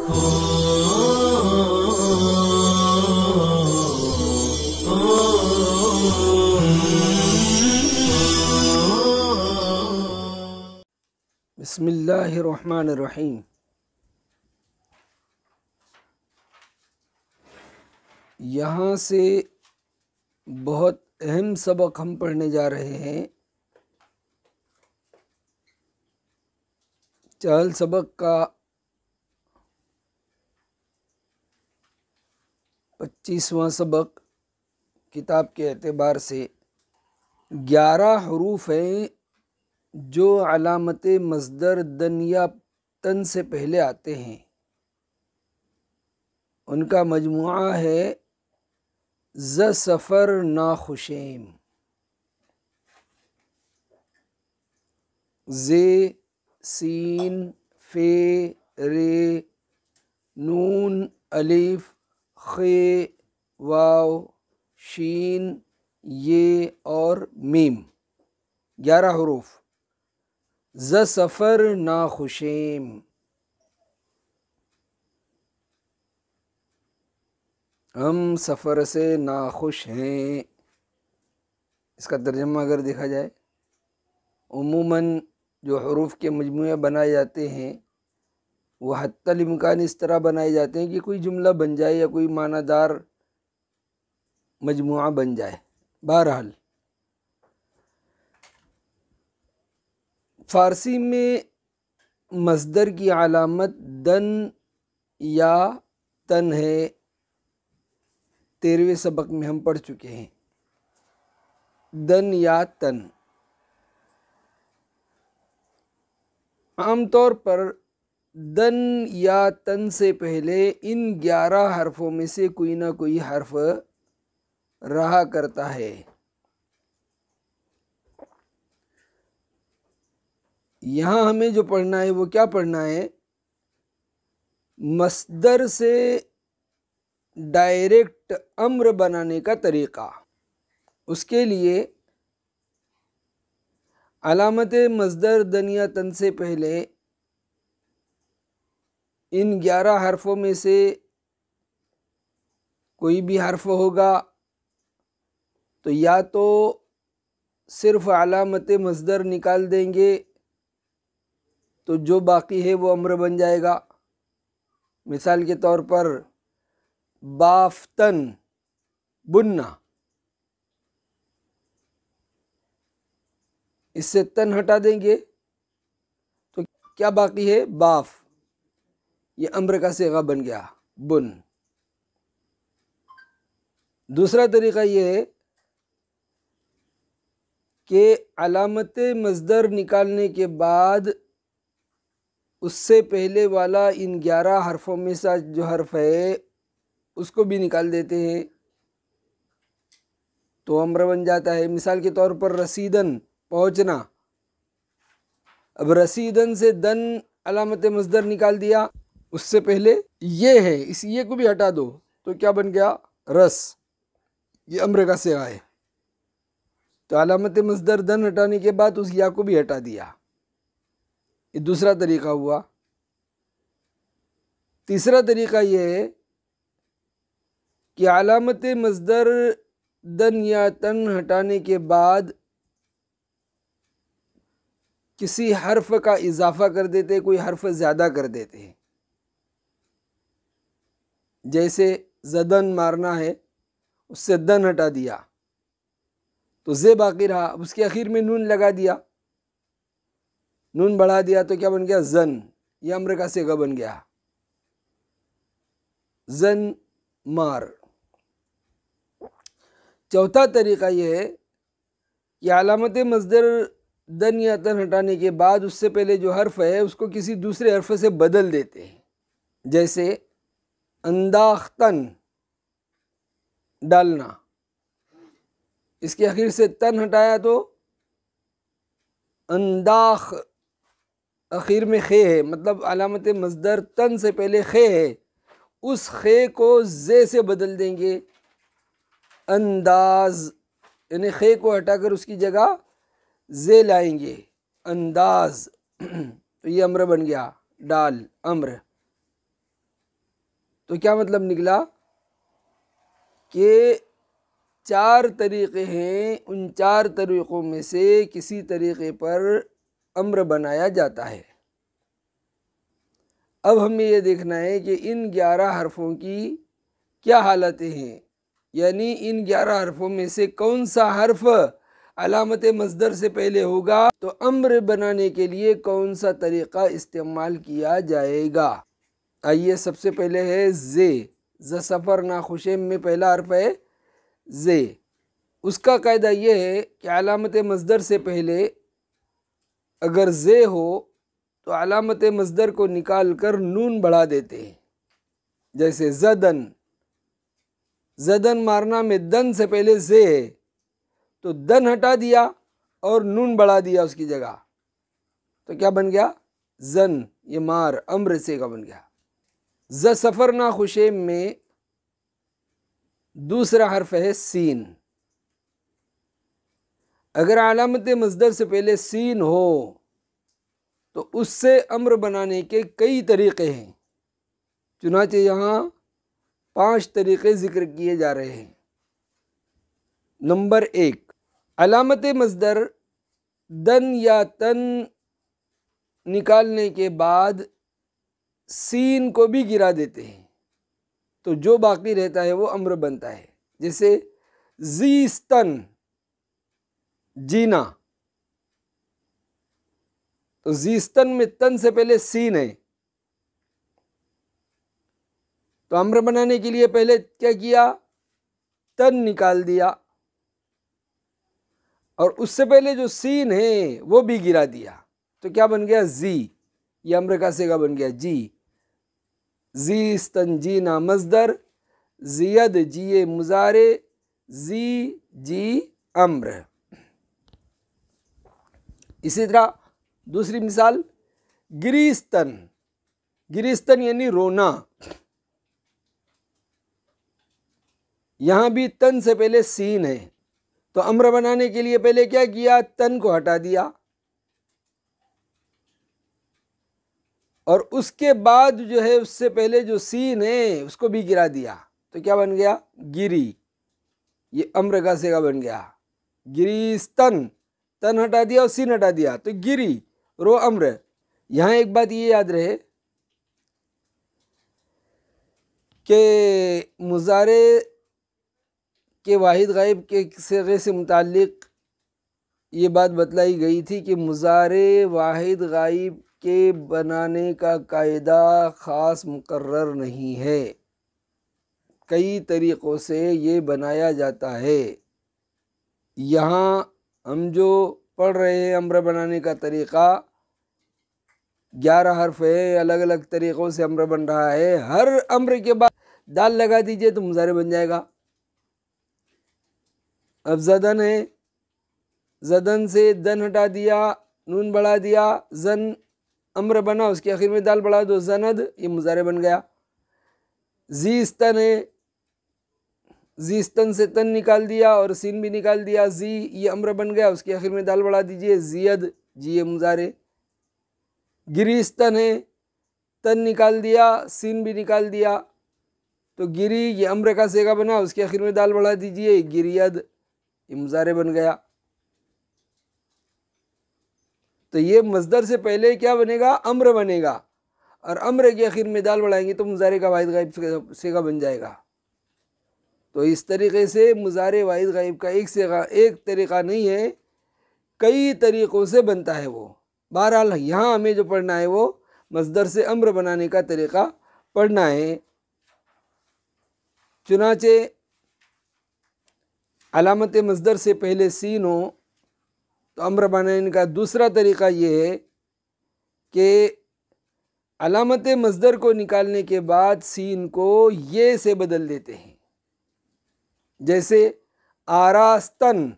بسم اللہ الرحمن الرحیم۔ یہاں سے بہت اہم سبق ہم پڑھنے جا رہے ہیں۔ چہل سبق کا 25واں سبق کتاب کے اعتبار سے 11 حروف ہیں جو علامت مصدر دن یا تن سے پہلے آتے ہیں۔ ان کا مجموعہ ہے ز سفر ناخوشیم، ز سین فے رے نون الف خ واو شین یہ اور میم، 11 حروف۔ ز سفر ناخوشیم، ہم سفر سے ناخوش ہیں۔ اس کا ترجمہ اگر دیکھا جائے، عموماً جو حروف کے مجموعے بنائے جاتے ہیں وہ حتی الامکان اس طرح بنائے جاتے ہیں کہ کوئی جملہ بن جائے یا کوئی معنی دار مجموعہ بن جائے۔ بہرحال فارسی میں مصدر کی علامت دن یا تن ہے۔ 13ویں سبق میں ہم پڑھ چکے ہیں دن یا تن۔ عام طور پر دن یا تن سے پہلے ان 11 حرفوں میں سے کوئی نہ کوئی حرف رہا کرتا ہے۔ یہاں ہمیں جو پڑھنا ہے وہ کیا پڑھنا ہے؟ مصدر سے ڈائریکٹ امر بنانے کا طریقہ۔ اس کے لیے علامت مصدر دن یا تن سے پہلے ان 11 حرفوں میں سے کوئی بھی حرف ہوگا تو یا تو صرف علامت مصدر نکال دیں گے تو جو باقی ہے وہ امر بن جائے گا۔ مثال کے طور پر بافتن بننا، اس سے تن ہٹا دیں گے تو کیا باقی ہے؟ باف، یہ امر کا صیغہ بن گیا بن۔ دوسرا طریقہ یہ ہے کہ علامت مصدر نکالنے کے بعد اس سے پہلے والا ان 11 حرفوں میں سے جو حرف ہے اس کو بھی نکال دیتے ہیں تو امر بن جاتا ہے۔ مثال کے طور پر رسیدن پہنچنا، اب رسیدن سے دن علامت مصدر نکال دیا، اس سے پہلے یہ ہے، اس یہ کو بھی ہٹا دو تو کیا بن گیا؟ رس، یہ امر کا صیغہ ہے۔ تو علامت مصدر دن ہٹانے کے بعد اس یا کو بھی ہٹا دیا، یہ دوسرا طریقہ ہوا۔ تیسرا طریقہ یہ ہے کہ علامت مصدر دن یا تن ہٹانے کے بعد کسی حرف کا اضافہ کر دیتے، کوئی حرف زیادہ کر دیتے ہیں۔ جیسے زدن مارنا ہے، اس سے دن ہٹا دیا تو زے باقی رہا، اب اس کے اخیر میں نون لگا دیا، نون بڑھا دیا تو کیا بن گیا؟ زن، یہ امر کا صیغہ بن گیا، زن مار۔ چوتھا طریقہ یہ ہے کہ علامت مصدر دن یا تن ہٹانے کے بعد اس سے پہلے جو حرف ہے اس کو کسی دوسرے حرف سے بدل دیتے ہیں۔ جیسے انداختن ڈالنا، اس کے اخیر سے تن ہٹایا تو انداخ، اخیر میں خے ہے، مطلب علامت مصدر تن سے پہلے خے ہے، اس خے کو زے سے بدل دیں گے، انداز، یعنی خے کو ہٹا کر اس کی جگہ زے لائیں گے، انداز، تو یہ امر بن گیا، ڈال امر۔ تو کیا مطلب نکلا کہ 4 طریقے ہیں، ان 4 طریقوں میں سے کسی طریقے پر امر بنایا جاتا ہے۔ اب ہمیں یہ دیکھنا ہے کہ ان 11 حرفوں کی کیا حالتیں ہیں، یعنی ان 11 حرفوں میں سے کون سا حرف علامت مصدر سے پہلے ہوگا تو امر بنانے کے لیے کون سا طریقہ استعمال کیا جائے گا۔ آئیے سب سے پہلے ہے زے، ز سفر ناخوشیم میں پہلا حرف ہے زے۔ اس کا قاعدہ یہ ہے کہ علامت مصدر سے پہلے اگر زے ہو تو علامت مصدر کو نکال کر نون بڑھا دیتے ہیں، جیسے زدن، زدن مارنا میں دن سے پہلے زے ہے تو دن ہٹا دیا اور نون بڑھا دیا اس کی جگہ، تو کیا بن گیا زن، یہ مار امر سے کا بن گیا۔ ز سفر ناخوشیم میں دوسرا حرف ہے سین، اگر علامت مصدر سے پہلے سین ہو تو اس سے امر بنانے کے کئی طریقے ہیں، چنانچہ یہاں 5 طریقے ذکر کیے جا رہے ہیں۔ نمبر 1، علامت مصدر دن یا تن نکالنے کے بعد سین کو بھی گرا دیتے ہیں تو جو باقی رہتا ہے وہ امر بنتا ہے، جیسے زیستن، جینا، تو زیستن میں تن سے پہلے سین ہے تو امر بنانے کے لیے پہلے کیا کیا، تن نکال دیا اور اس سے پہلے جو سین ہے وہ بھی گرا دیا تو کیا بن گیا زی، یہ امر کا صیغہ بن گیا جی۔ زیستن جینا مصدر، زید جیے مضارع، زی جی امر۔ اسی طرح دوسری مثال گریستن، گریستن یعنی رونا، یہاں بھی تن سے پہلے سین ہے تو امر بنانے کے لیے پہلے کیا کیا، تن کو ہٹا دیا اور اس کے بعد جو ہے اس سے پہلے جو سین ہے اس کو بھی گرا دیا تو کیا بن گیا گری، یہ امر کا صیغہ بن گیا۔ گریستن، تن ہٹا دیا اور سین ہٹا دیا تو گری، رو امر۔ یہاں ایک بات یہ یاد رہے کہ مضارع کے واحد غائب کے صیغے سے متعلق یہ بات بتلائی گئی تھی کہ مضارع واحد غائب کے بنانے کا قاعدہ خاص مقرر نہیں ہے، کئی طریقوں سے یہ بنایا جاتا ہے۔ یہاں ہم جو پڑھ رہے ہیں امر بنانے کا طریقہ 11 حرف ہے، الگ الگ طریقوں سے امر بن رہا ہے، ہر امر کے بعد دال لگا دیجئے تو مضارع بن جائے گا۔ اب زدن ہے، زدن سے دن ہٹا دیا، نون بڑھا دیا، زن امر بنا، اس کے آخر میں دال بڑھا دو، زند، یہ مضارع بن گیا۔ زیستن ہے، زیستن سے تن نکال دیا اور سین بھی نکال دیا، زی یہ امر بن گیا، اس کے آخر میں دال بڑھا دیجئے، زید جی یہ مضارع۔ گریستن ہے، تن نکال دیا، سین بھی نکال دیا تو گری یہ امر کا صیغہ بنا، اس کے آخر میں دال بڑھا دیجئے، گرید یہ مضارع بن گیا۔ تو یہ مصدر سے پہلے کیا بنے گا، امر بنے گا، اور امر کے آخر میں دال بڑھائیں گے تو مضارع کا واحد غائب صیغہ بن جائے گا۔ تو اس طریقے سے مضارع واحد غائب کا ایک طریقہ نہیں ہے، کئی طریقوں سے بنتا ہے وہ۔ بہرحال یہاں ہمیں جو پڑھنا ہے وہ مصدر سے امر بنانے کا طریقہ پڑھنا ہے۔ چنانچہ علامت مصدر سے پہلے سین ہو تو امر بنانے کا دوسرا طریقہ یہ ہے کہ علامت مصدر کو نکالنے کے بعد سین کو یہ سے بدل دیتے ہیں، جیسے آراستن،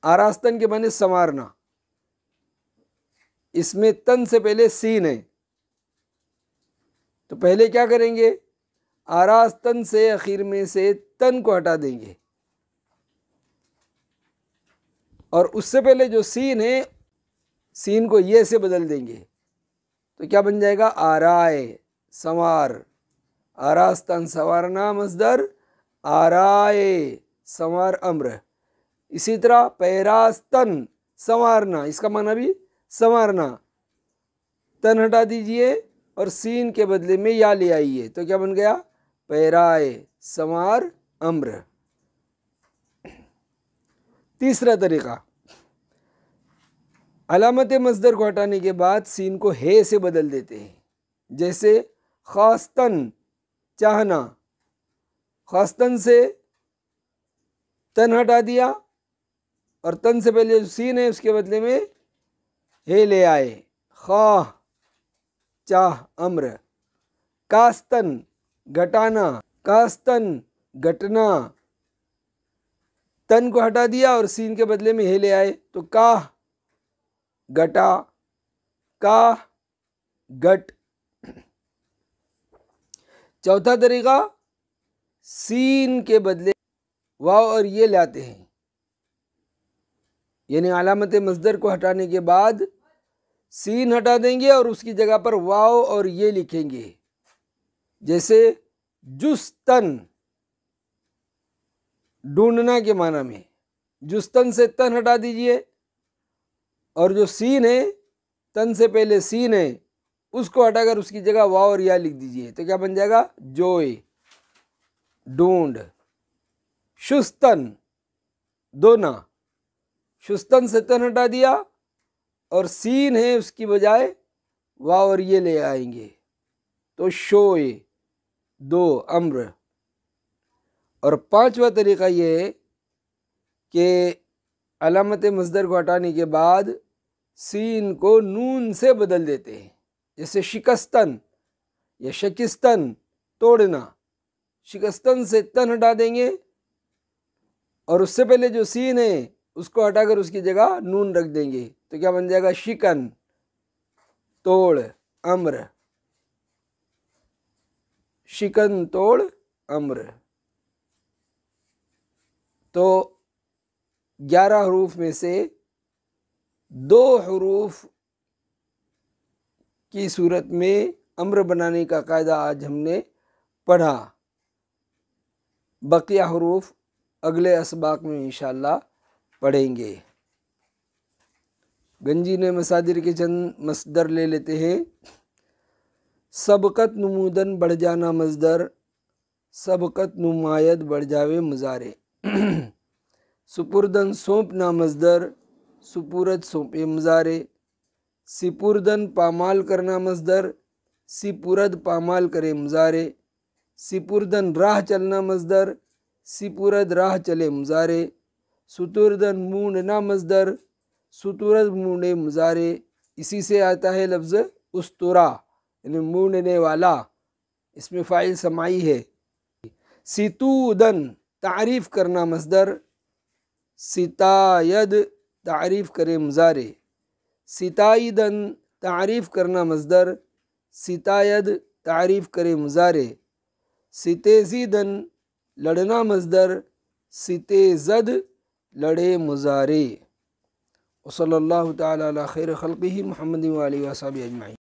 آراستن کے معنی سنوارنا، اس میں تن سے پہلے سین ہے تو پہلے کیا کریں گے، آراستن سے آخر میں سے تن کو ہٹا دیں گے اور اس سے پہلے جو سین ہے سین کو یہ سے بدل دیں گے تو کیا بن جائے گا، آرائے، سنوار، آراستن سنوارنا مصدر آرائے سنوار امر. اسی طرح پیراستن سنوارنا، اس کا معنی بھی سنوارنا. تن ہٹا دیجئے اور سین کے بدلے میں یا لے آئیے تو کیا بن گیا؟ پیرائے سنوار امر. تیسرا طریقہ، علامت مصدر کو ہٹانے کے بعد سین کو ہے سے بدل دیتے ہیں. جیسے خواستن چاہنا، خواستن سے تن ہٹا دیا اور تن سے پہلے جو سین ہے اس کے بدلے میں ہے لے آئے. خواہ چاہ امر. کاستن گھٹانا، کاستن گھٹنا، تن کو ہٹا دیا اور سین کے بدلے میں ہے لے آئے تو کاہ گٹا، کاہ گٹ. چوتھا طریقہ، سین کے بدلے واو اور یہ لاتے ہیں، یعنی علامت مصدر کو ہٹانے کے بعد سین ہٹا دیں گے اور اس کی جگہ پر واو اور یہ لکھیں گے. جیسے جستن ڈھونڈنا کے معنی میں، جستن سے تن ہٹا دیجئے اور جو سین ہے، تن سے پہلے سین ہے، اس کو ہٹا کر اس کی جگہ واو اور یا لکھ دیجئے تو کیا بن جائے گا؟ جوئے ڈھونڈ. شستن دھونا، شستن سے تن ہٹا دیا اور سین ہے اس کی بجائے واو اور یہ لے آئیں گے تو شوئے دو امر. اور پانچواں طریقہ یہ ہے کہ علامت مصدر کو ہٹانے کے بعد سین کو نون سے بدل دیتے ہیں. جیسے شکستن یا شکستن توڑنا، شکستن سے تن ہٹا دیں گے اور اس سے پہلے جو سین ہے اس کو ہٹا کر اس کی جگہ نون رکھ دیں گے تو کیا بن جائے گا؟ شکن توڑ امر. شکن توڑ امر. تو 11 حروف میں سے 2 حروف کی صورت میں امر بنانے کا قاعدہ آج ہم نے پڑھا. بقیہ حروف اگلے اسباق میں انشاءاللہ پڑھیں گے. گنجی نے مصادر کے چند مصدر لے لیتے ہیں. سبقت نمودن بڑھ جانا مصدر، سبقت نمایت بڑھ جاوے مضارع. سپردن سونپنا مصدر، سپورت سونپے مضارع. سپردن پامال کرنا مصدر، سپورد پامال کرے مضارع. سپردن راہ چلنا مصدر، سپورد راہ چلے مضارع. ستردن مونڈنا مصدر، ستورد مونڈے مضارع. اسی سے آتا ہے لفظ استرا یعنی مونڈنے والا، اس میں فاعل سماعی ہے. ستودن تعریف کرنا مصدر، ستاید تعریف کرے مضارع. ستائیدن تعریف کرنا مصدر، ستاید تعریف کرے مضارع. ستیزیدن لڑنا مصدر، ستیزد لڑے مضارع. وصلی اللہ تعالی علی خیر خلقہ محمد و آلہ و صحبہ اجمعین.